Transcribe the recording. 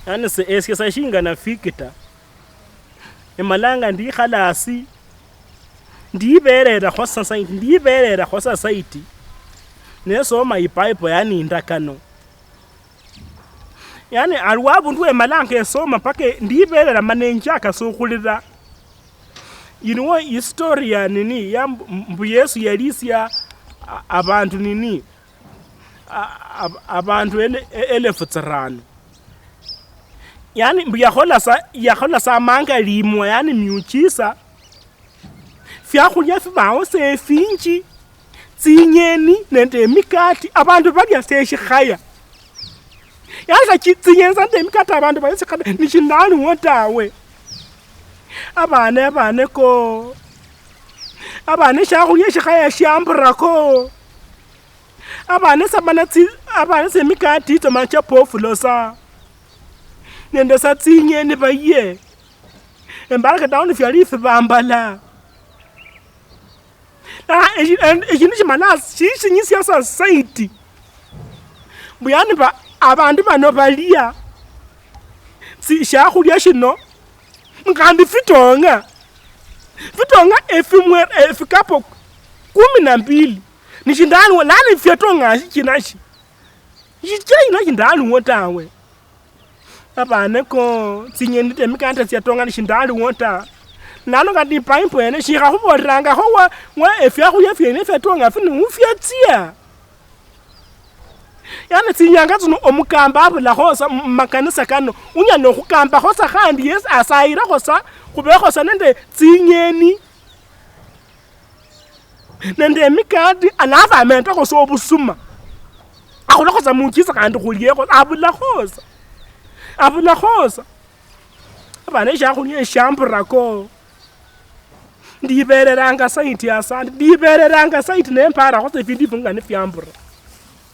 Yani se eske sa shinga na fikita emalanga ndi khalasi ndiberera khosa site ndiberera khosa site nesoma ipipe yani indakano yani alwabu ndwe malanga esoma pake ndiberera manenja akasokhulira yinwo historia nini ya mbu Yesu yalisia abantu nini abantu 1000 yani mbu yakhola sa manga limwa yani miuchisa fiakhulia fibawo sefinji tsinyeni nende mikati abantu balya seshikhaya yani tsinyeni nende mikati abantu balya seshikhaya nishinali wotawe abane ko abane shakhulia shikhaya shamburako abane semikati tsoma chapofulosa nende sa tsinyeni baye embaraka down fyalifi bambala ekintu kimana shishinyisia society buyani ba abantu bano balia shakhulia shino ngandi fitonga efikapo 12 nishindani lani fyatonga shikinashi yichaina shindali wotawe abane ko tsinyeni temikanta syatonga nishindali wota nalo ngati pipe ene shikha khuboranga ho wa efyakhulia fyene fyatonga fini mufyatsia yani tsinyanga tsino omukamba abula khosa makanisa kano unyano khukamba khosa khandi yes asayira khosa khube khosa nende tsinyeni nende mikati anava menta khosa obusuma akhula khosa muchisa kandi khuliye khosa abula khosa abane shakhulia shamburako ndibereranga site ya sandi ndibereranga site nempara khosa findi funga ne fyambura